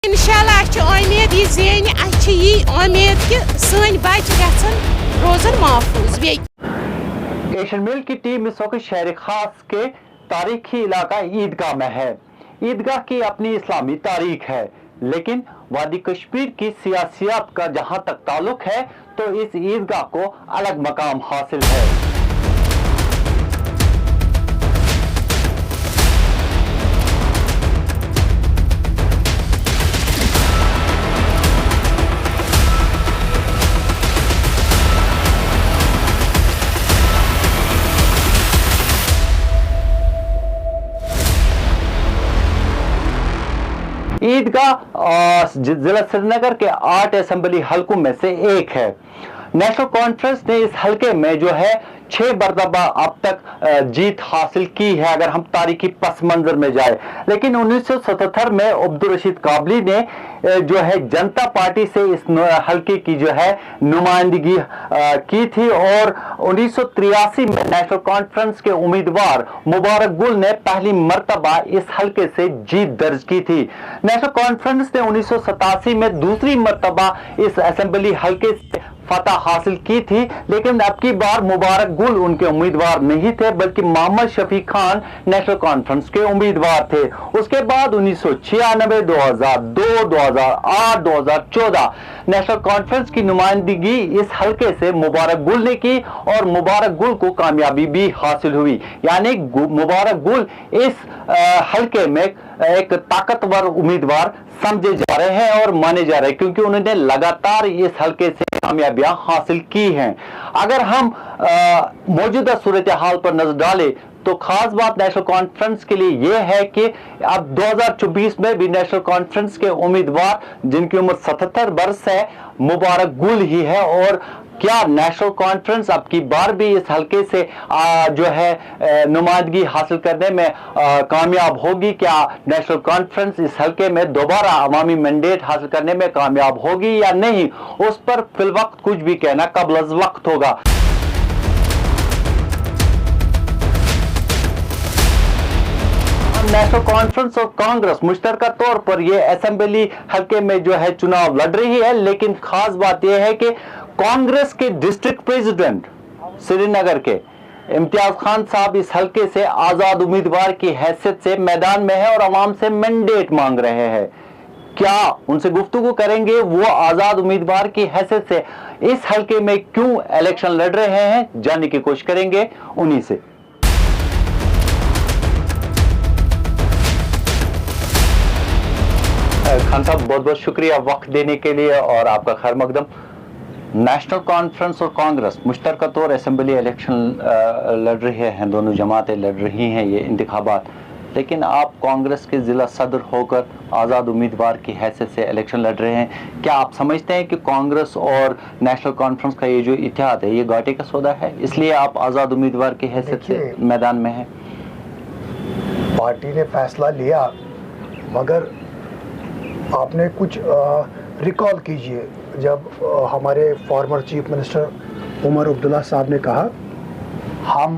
انشاءاللہ امید یہ زین امید کہ سن بچ گھن روزن محفوظ ایشین میل کی ٹیم اس وقت شہر خاص کے تاریخی علاقہ عیدگاہ میں ہے. عیدگاہ کی اپنی اسلامی تاریخ ہے، لیکن وادی کشمیر کی سیاسیات کا جہاں تک تعلق ہے تو اس عیدگاہ کو الگ مقام حاصل ہے. عیدگاہ ضلع سری نگر کے 8 اسمبلی حلقوں میں سے ایک ہے. نیشنل کانفرنس نے اس حلقے میں جو ہے 6 مرتبہ اب تک جیت حاصل کی ہے اگر ہم تاریخی پس منظر میں جائیں. لیکن 1977 میں عبدالرشید قابلی نے جو ہے جنتا پارٹی سے اس حلقے کی جو ہے نمائندگی کی تھی، اور 1983 میں نیشنل کانفرنس کے امیدوار مبارک گل نے پہلی مرتبہ اس حلقے سے جیت درج کی تھی. نیشنل کانفرنس نے 1987 میں دوسری مرتبہ اس اسمبلی حلقے سے فتح حاصل کی تھی، لیکن اب کی بار مبارک گل ان کے امیدوار نہیں تھے بلکہ محمد شفیع خان نیشنل کانفرنس کے امیدوار تھے. اس کے بعد 1996، 2002، 2008، 2014 نیشنل کانفرنس کی نمائندگی اس حلقے سے مبارک گل نے کی اور مبارک گل کو کامیابی بھی حاصل ہوئی. یعنی مبارک گل اس حلقے میں ایک طاقتور امیدوار سمجھے جا رہے ہیں اور مانے جا رہے ہیں کیونکہ انہوں نے لگاتار اس حلقے سے کامیابیاں حاصل کی ہیں. اگر ہم موجودہ صورتحال پر نظر ڈالیں تو خاص بات نیشنل کانفرنس کے لیے یہ ہے کہ اب 2024 میں بھی نیشنل کانفرنس کے امیدوار جن کی عمر 77 برس ہے مبارک گل ہی ہے. اور کیا نیشنل کانفرنس اب کی بار بھی اس حلقے سے جو ہے نمائندگی حاصل کرنے میں کامیاب ہوگی؟ کیا نیشنل کانفرنس اس حلقے میں دوبارہ عوامی مینڈیٹ حاصل کرنے میں کامیاب ہوگی یا نہیں؟ اس پر فی الوقت کچھ بھی کہنا قبل از وقت ہوگا. نیشنل کانفرنس اور کانگریس مشترکہ طور پر یہ اسمبلی حلقے میں جو ہے چناؤ لڑ رہی ہے، لیکن خاص بات یہ ہے کہ کانگریس کے ڈسٹرکٹ پریزیڈنٹ سری نگر کے امتیاز خان صاحب اس حلقے سے آزاد امیدوار کی حیثیت سے میدان میں ہے اور عوام سے مینڈیٹ مانگ رہے ہیں. کیا ان سے گفتگو کریں گے؟ وہ آزاد امیدوار کی حیثیت سے اس حلقے میں کیوں الیکشن لڑ رہے ہیں، جاننے کی کوشش کریں گے انہی سے. خان صاحب بہت بہت شکریہ وقت دینے کے لیے اور آپ کا خیر مقدم. نیشنل کانفرنس اور کانگریس مشترکہ طور اسمبلی الیکشن لڑ رہے ہیں، دونوں جماعتیں لڑ رہی ہیں یہ انتخابات، لیکن آپ کانگریس کے ضلع صدر ہو کر آزاد امیدوار کی حیثیت سے الیکشن لڑ رہے ہیں. کیا آپ سمجھتے ہیں کہ کانگریس اور نیشنل کانفرنس کا یہ جو اتحاد ہے یہ گھاٹے کا سودا ہے، اس لیے آپ آزاد امیدوار کی حیثیت سے میدان میں ہیں؟ پارٹی نے فیصلہ لیا، مگر آپ نے کچھ ریکال کیجئے جب ہمارے farmer chief minister Omar Abdullah صاحب نے کہا ہم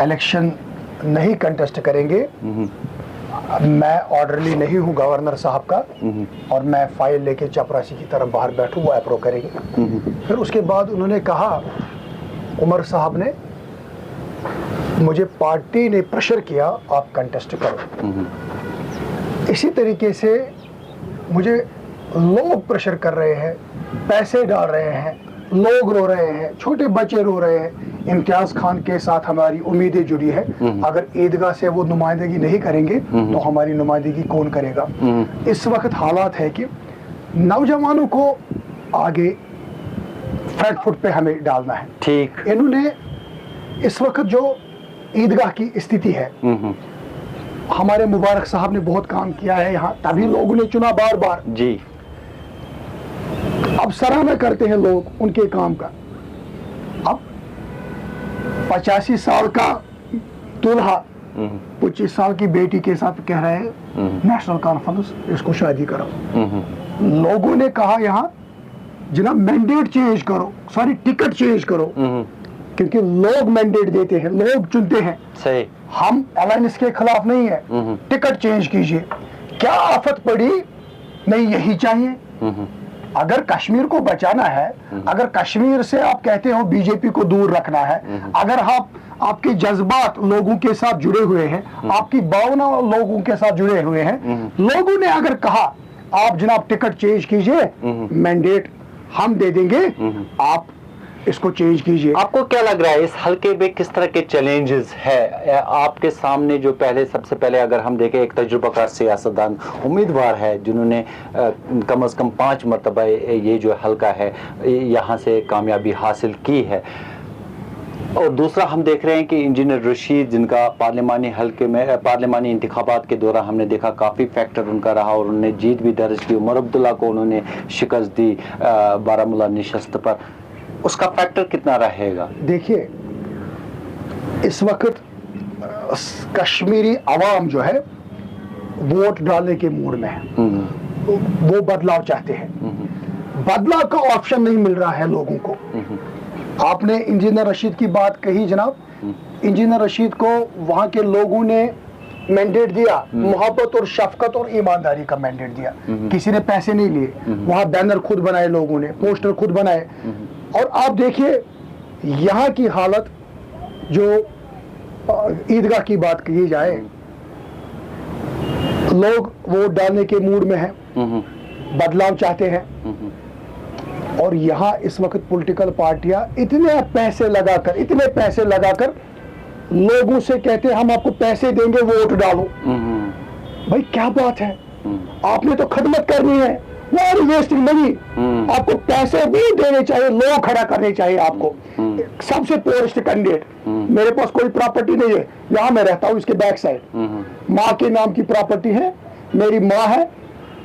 الیکشن نہیں کنٹیسٹ کریں گے، میں آرڈرلی نہیں ہوں گورنر صاحب کا اور میں فائل لے کے چپراسی کی طرف باہر بیٹھوں، وہ اپروو کریں گے. پھر اس کے بعد انہوں نے کہا، عمر صاحب نے، مجھے پارٹی نے پریشر کیا آپ کنٹیسٹ کرو. اسی طریقے سے مجھے لوگ پریشر کر رہے ہیں، پیسے ڈال رہے ہیں، لوگ رو رہے ہیں، چھوٹے بچے رو رہے ہیں. امتیاز خان کے ساتھ ہماری امیدیں جڑی ہے، اگر عیدگاہ سے وہ نمائندگی نہیں کریں گے تو ہماری نمائندگی کون کرے گا؟ اس وقت حالات ہے کہ نوجوانوں کو آگے فرنٹ فٹ پہ ہمیں ڈالنا ہے. ٹھیک، انہوں نے اس وقت جو عیدگاہ کی استھتی ہے، ہمارے مبارک صاحب نے بہت کام کیا ہے یہاں، تبھی لوگوں نے چنا بار بار. جی، اب سراہنا کرتے ہیں لوگ ان کے کام کا. اب 85 سال کا دولہا 25 سال کی بیٹی کے ساتھ کہہ رہے ہیں نیشنل کانفرنس اس کو شادی کرو. لوگوں نے کہا یہاں جناب مینڈیٹ چینج کرو، ساری ٹکٹ چینج کرو، کیونکہ لوگ مینڈیٹ دیتے ہیں، لوگ چنتے ہیں. صحیح، ہم الائنس کے خلاف نہیں ہے. ٹکٹ چینج کیجئے. کیا آفت پڑی नहीं यही चाहिए। अगर कश्मीर को बचाना है, अगर कश्मीर से आप कहते हो बीजेपी को दूर रखना है, अगर आपके जज्बात लोगों के साथ जुड़े हुए हैं, आपकी भावना लोगों के साथ जुड़े हुए हैं, लोगों ने अगर कहा आप जनाब टिकट चेंज कीजिए, मैंडेट हम दे देंगे, आप इसको चेंज कीजिए। आपको क्या लग रहा है इस हल्के में किस तरह के चैलेंजेस है आपके सामने? जो पहले सबसे पहले अगर हम देखें, एक तजुर्बाकार सियासतदान उम्मीदवार है जिन्होंने कम से कम 5 मरतबा ये जो हल्का है यहाँ से कामयाबी हासिल की है, और दूसरा हम देख रहे हैं कि इंजीनियर रशीद जिनका पार्लिमानी हल्के में पार्लिमानी इंतखाबात के दौरान हमने देखा काफ़ी फैक्टर उनका रहा और उन्होंने जीत भी दर्ज की। उमर अब्दुल्ला को उन्होंने शिकस्त दी बारामूला नशस्त पर, उसका फैक्टर कितना रहेगा? देखिए इस वक्त कश्मीरी आवाम जो है वोट डालने के मूड में है, वो बदलाव चाहते हैं, बदलाव का ऑप्शन नहीं मिल रहा है लोगों को। आपने इंजीनियर रशीद की बात कही जनाब, इंजीनियर रशीद को वहां के लोगों ने मैंडेट दिया, मोहब्बत और शफकत और ईमानदारी का मैंडेट दिया, किसी ने पैसे नहीं लिए, वहां बैनर खुद बनाए लोगों ने, पोस्टर खुद बनाए। और आप देखिए यहाँ की हालत, जो ईदगाह की बात की जाए, लोग वोट डालने के मूड में हैं, बदलाव चाहते हैं, और यहाँ इस वक्त पॉलिटिकल पार्टियां इतने पैसे लगाकर लोगों से कहते हैं हम आपको पैसे देंगे वोट डालो। भाई क्या बात है, आपने तो खदमत करनी है, वेस्टिंग मनी, आपको पैसे भी देने चाहिए, लोग खड़ा करने चाहिए आपको। सबसे पोरेस्ट कैंडिडेट, मेरे पास कोई प्रॉपर्टी नहीं है, यहाँ मैं रहता हूँ इसके बैक साइड, माँ के नाम की प्रॉपर्टी है, मेरी माँ है,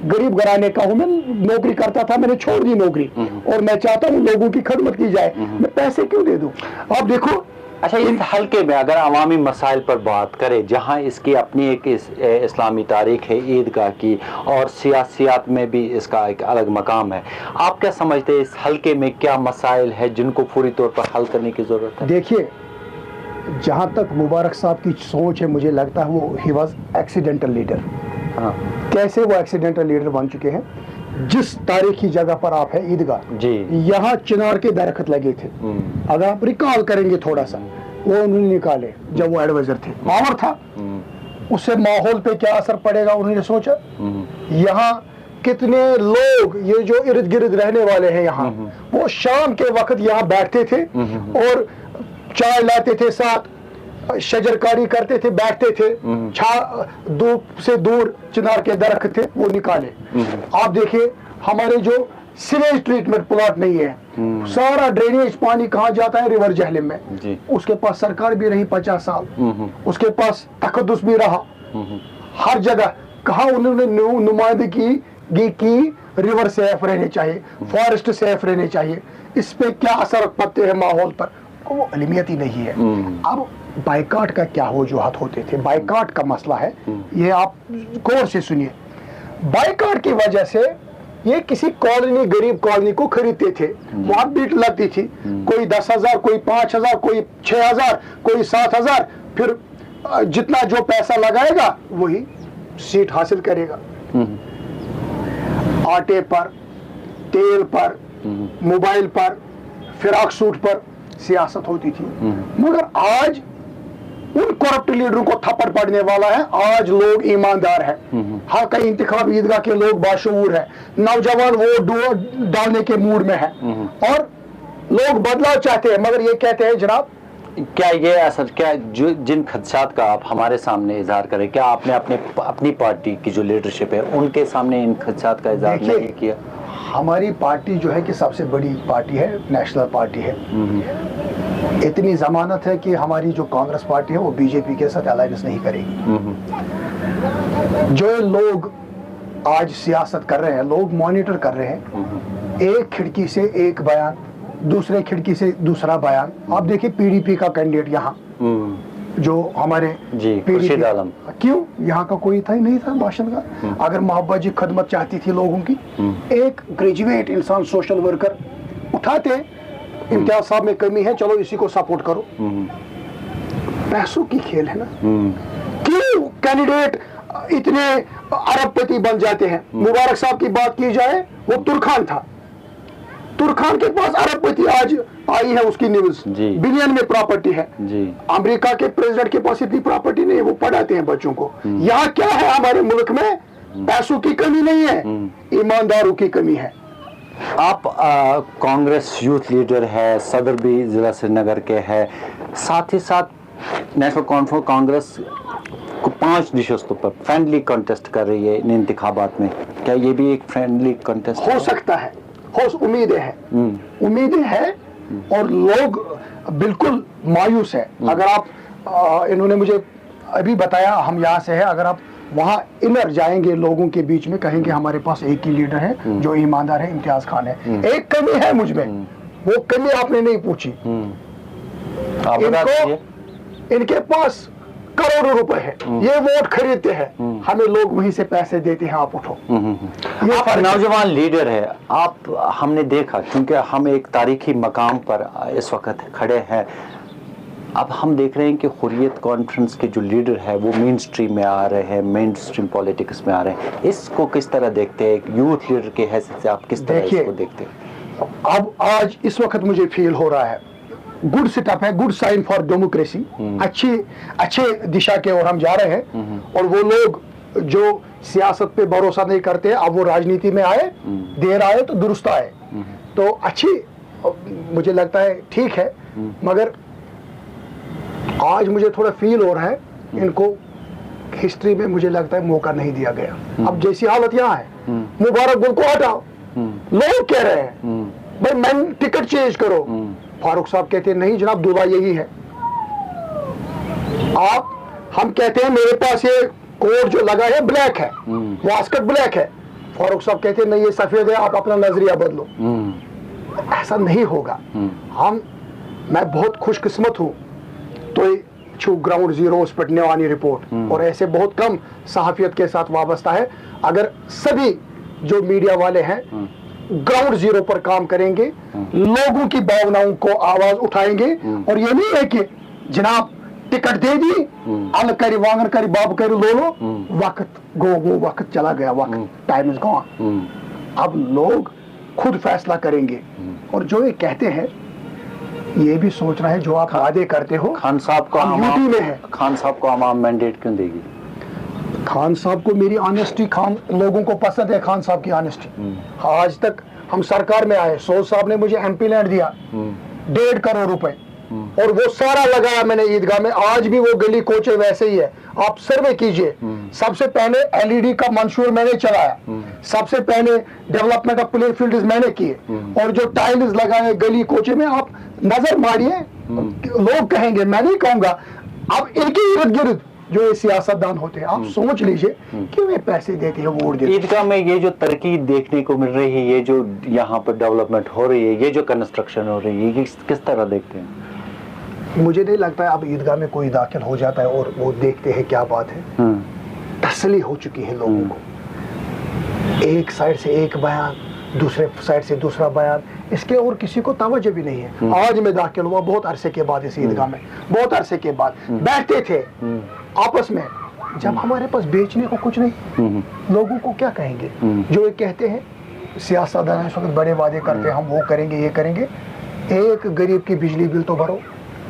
गरीब घराने का हूँ, मैं नौकरी करता था, मैंने छोड़ दी नौकरी, और मैं चाहता हूँ लोगों की खदमत की जाए, मैं पैसे क्यों दे दूं? आप देखो। अच्छा, इस हल्के में अगर अवामी मसाइल पर बात करें, जहाँ इसकी अपनी एक इस्लामी तारीख है ईदगाह की, और सियासियात में भी इसका एक अलग मकाम है, आप क्या समझते हैं इस हल्के में क्या मसाइल है जिनको पूरी तौर पर हल करने की जरूरत है? देखिए जहाँ तक मुबारक साहब की सोच है, मुझे लगता है वो ही वॉज एक्सीडेंटल लीडर। हाँ, कैसे वो एक्सीडेंटल लीडर बन चुके हैं? जिस तारीखी जगह पर आप है ईदगाह जी, यहाँ चिनार के दरख्त लगे थे, अगर आप रिकॉल करेंगे थोड़ा सा, वो उन्होंने निकाले जब वो एडवाइजर थे, माहौल था, उससे माहौल पे क्या असर पड़ेगा उन्होंने सोचा। यहाँ कितने लोग ये जो इर्द गिर्द रहने वाले हैं यहाँ, वो शाम के वक्त यहाँ बैठते थे और चाय लाते थे साथ, शजरकारी करते थे, बैठते थे, धूप से दूर चिनार के दरख्त थे, वो निकाले। आप देखिए हमारे जो सीवेज ट्रीटमेंट प्लांट नहीं है, सारा ड्रेनेज पानी कहाँ जाता है? रिवर जहलम में। उसके पास सरकार भी रही 50 साल, उसके पास तकद्दुस भी रहा, हर जगह कहा उन्होंने नुमाइंदगी की रिवर सेफ रहने चाहिए, फॉरेस्ट सेफ रहने चाहिए, इस पे क्या असर पड़ते हैं माहौल पर, वो अलमियत ही नहीं है। अब बाइकाट का क्या वजूहत होते थे? बाइकाट का मसला है, ये आप गौर से सुनिए। बाइकाट की वजह से ये किसी कॉलोनी, गरीब कॉलोनी को खरीदते थे, वहां बीट लगती थी, कोई 10,000, कोई 5,000, कोई 6,000, कोई 7,000, फिर जितना जो पैसा लगाएगा वही सीट हासिल करेगा। आटे पर, तेल पर, मोबाइल पर, फिराक सूट पर सियासत होती थी। मगर आज उन करप्ट लीडरों को थप्पड़ पड़ने वाला है। आज लोग ईमानदार हैं, हर कई इंतखाब ईदगाह के लोग बाशऊर हैं, नौजवान वोट डालने के मूड में है और लोग बदलाव चाहते हैं। मगर ये कहते हैं जनाब, क्या ये असर, क्या जो जिन खदशात का आप हमारे सामने इजहार करें, क्या आपने अपनी पार्टी की जो लीडरशिप है उनके सामने इन खदशात का इजहार नहीं किया? हमारी पार्टी जो है कि सबसे बड़ी पार्टी है, नेशनल पार्टी है। इतनी जमानत है कि हमारी जो कांग्रेस पार्टी है वो बीजेपी के साथ अलायंस नहीं करेगी। जो लोग आज सियासत कर रहे हैं, लोग मॉनिटर कर रहे हैं, एक खिड़की से एक बयान, दूसरे खिड़की से दूसरा बयान। आप देखिए पीडीपी का कैंडिडेट यहाँ जो हमारे खुर्शीद आलम, क्यों यहाँ का कोई था ही नहीं था भाषण का। अगर मोहब्बत जी खदमत चाहती थी लोगों की, एक ग्रेजुएट इंसान, सोशल वर्कर उठाते, इम्तियाज साहब में कमी है, चलो इसी को सपोर्ट करो। पैसों की खेल है ना। क्यों कैंडिडेट इतने अरबपति बन जाते हैं। मुबारक साहब की बात की जाए, वो तुर्खान था, तुर्खान के पास अरबपति आज आई है, उसकी न्यूज बिलियन में प्रॉपर्टी है जी। अमेरिका के प्रेसिडेंट के पास इतनी प्रॉपर्टी नहीं है, वो पढ़ाते हैं बच्चों को। यहाँ क्या है, हमारे मुल्क में पैसों की कमी नहीं है, ईमानदारों की कमी है। आप कांग्रेस यूथ लीडर है, सदर भी जिला श्रीनगर के है, साथ ही साथ नेशनल कॉन्फ्रेंस कांग्रेस को 5 नशस्तों पर फ्रेंडली कॉन्टेस्ट कर रही है इन इंतखाबात में, क्या ये भी एक फ्रेंडली कॉन्टेस्ट हो सकता है? उम्मीदें हैं, उम्मीदें हैं, और लोग बिल्कुल मायूस है। अगर आप इन्होंने मुझे अभी बताया, हम यहाँ से है, अगर आप वहाँ इनर जाएंगे, लोगों के बीच में कहेंगे हमारे पास एक ही लीडर है जो ईमानदार है, इम्तियाज खान है। एक कमी है मुझ में, वो कमी आपने नहीं पूछी। इनको, इनके पास करोड़ों रुपए है, ये वोट खरीदते हैं, हमें लोग वहीं से पैसे देते हैं, आप उठो। ये आप नौजवान लीडर है, आप, हमने देखा, क्योंकि हम एक तारीखी मकाम पर इस वक्त खड़े हैं, अब हम देख रहे हैं कि हुर्रियत कॉन्फ्रेंस के जो लीडर है वो मेन स्ट्रीम में आ रहे हैं, मेन स्ट्रीम पॉलिटिक्स में आ रहे हैं, इसको किस तरह देखते हैं? यूथ लीडर के हैसियत से आप किस तरह इसको देखते हैं? अब आज इस वक्त मुझे फील हो रहा है, गुड सेटअप है, गुड साइन फॉर डेमोक्रेसी, अच्छे दिशा के ओर हम जा रहे हैं। और वो लोग जो सियासत पे भरोसा नहीं करते, अब वो राजनीति में आए, देर आए तो दुरुस्त आए, तो अच्छी, मुझे लगता है ठीक है। मगर आज मुझे थोड़ा फील हो रहा है, इनको हिस्ट्री में मुझे लगता है मौका नहीं दिया गया। अब जैसी हालत यहाँ है, मुबारक गुल को हटाओ, लोग कह रहे हैं भाई मैन टिकट चेंज करो, फारूक साहब कहते हैं नहीं जनाब, दूल्हा यही है। हम कहते हैं मेरे पास ये कोट जो लगा है ब्लैक है, वास्कट ब्लैक है, फारूक साहब कहते हैं नहीं ये सफेद है, आप अपना नजरिया बदलो। ऐसा नहीं होगा। मैं बहुत खुशकिस्मत हूँ तो ग्राउंड जीरो उस पर नेवानी रिपोर्ट और ऐसे बहुत कम सहाफियत के साथ वाबस्ता है। अगर सभी जो मीडिया वाले हैं ग्राउंड जीरो पर काम करेंगे, लोगों की भावनाओं को आवाज उठाएंगे, और ये नहीं है कि जनाब टिकट दे दी, अल करी वांगन करी बाब करी लो, वक्त वो वक्त चला गया, वक्त टाइम इज गॉन। अब लोग खुद फैसला करेंगे, और जो ये कहते हैं ये भी सोचना है जो आप वादे करते हो। खान साहब को यूपी में है, खान साहब को आवाम मैंडेट क्यों देगी? खान साहब को मेरी ऑनेस्टी, खान लोगों को पसंद है खान साहब की ऑनेस्टी। आज तक हम सरकार में आए, सोच साहब ने मुझे एमपी लैंड दिया 1.5 करोड़ रुपए, और वो सारा लगाया मैंने ईदगाह में। आज भी वो गली कोचे वैसे ही है, आप सर्वे कीजिए। सबसे पहले एलईडी का मंशूर मैंने चलाया, सबसे पहले डेवलपमेंट ऑफ प्ले फील्ड मैंने किए, और जो टाइल्स लगाए गली कोचे में, आप नजर मारिए, लोग कहेंगे, मैं नहीं कहूंगा। अब एक ही इर्द गिर्द जो ये सियासतदान होते हैं, आप सोच लीजिए क्यों ये पैसे देते हैं, वोट देते हैं। ईदगाह में ये जो तरक्की देखने को मिल रही है, ये जो यहाँ पर डेवलपमेंट हो रही है, ये जो कंस्ट्रक्शन हो रही है, ये किस तरह देखते हैं? मुझे नहीं लगता है अब ईदगाह में कोई दाखिल हो जाता है और वो देखते हैं क्या बात है। तसल्ली हो चुकी है लोगों को, एक साइड से एक बयान, दूसरे साइड से दूसरा बयान, इसके और किसी को तवज्जो भी नहीं है। आज मैं दाखिल हुआ बहुत अरसे के बाद इस ईदगाह में, बहुत अरसे के बाद बैठते थे आपस में, जब हमारे पास बेचने को कुछ नहीं, लोगों को क्या कहेंगे? जो ये कहते हैं सियासतदान इस वक्त बड़े वादे करते हैं, हम वो करेंगे ये करेंगे। एक गरीब की बिजली बिल तो भरो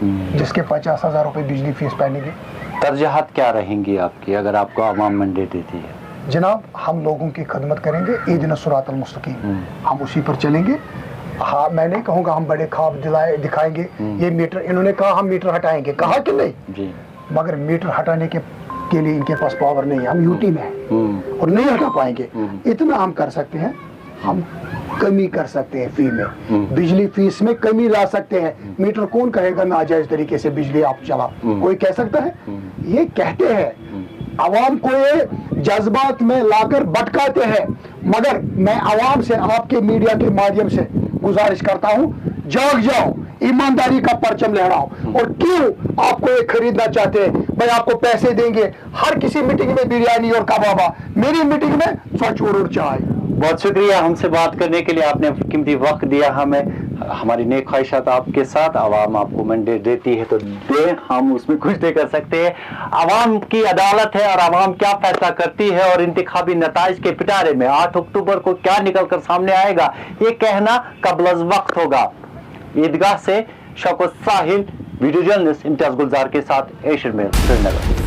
जिसके 50,000 रुपए बिजली फीस पहनेंगे। तरजीहात क्या रहेंगी आपकी अगर आपको आवाम मैंडेट देती है? जनाब हम लोगों की खदमत करेंगे, ईदिन सिरातल मुस्तकीम, हम उसी पर चलेंगे। हाँ, मैं नहीं कहूँगा हम बड़े ख्वाब दिखाएंगे, ये मीटर, इन्होंने कहा हम मीटर हटाएंगे, कहा कि नहीं जी, मगर मीटर हटाने के लिए इनके पास पावर नहीं है। हम यूटी में हैं और नहीं हटा पाएंगे। इतना हम कर सकते हैं, हम कमी कर सकते हैं फी में, बिजली फीस में कमी ला सकते हैं। मीटर कौन कहेगा नाजायज तरीके से बिजली आप चला, कोई कह सकता है? ये कहते हैं, आवाम को ये जज्बात में लाकर भटकाते हैं। मगर मैं आवाम से आपके मीडिया के माध्यम से गुजारिश करता हूँ, जाग जाओ, ईमानदारी का परचम लहराओ। और क्यों आपको ये खरीदना चाहते हैं? भाई आपको पैसे देंगे, हर किसी मीटिंग में बिरयानी और कबाबा, मेरी मीटिंग में फचूर और चाय। बहुत शुक्रिया हमसे बात करने के लिए, आपने कीमती वक्त दिया हमें। हमारी नेक ख्वाहिशात आपके साथ, आवाम आपको मैंडेट देती है तो दें, हम उसमें कुछ नहीं कर सकते हैं। आवाम की अदालत है और आवाम क्या फैसला करती है और इंतखाबी नताइज के पिटारे में 8 अक्टूबर को क्या निकल कर सामने आएगा ये कहना कबल वक्त होगा। ईदगाह से शौकत साहिल, वीडियो जर्नलिस्ट इम्तियाज गुलजार के साथ एशियन मेल, श्रीनगर।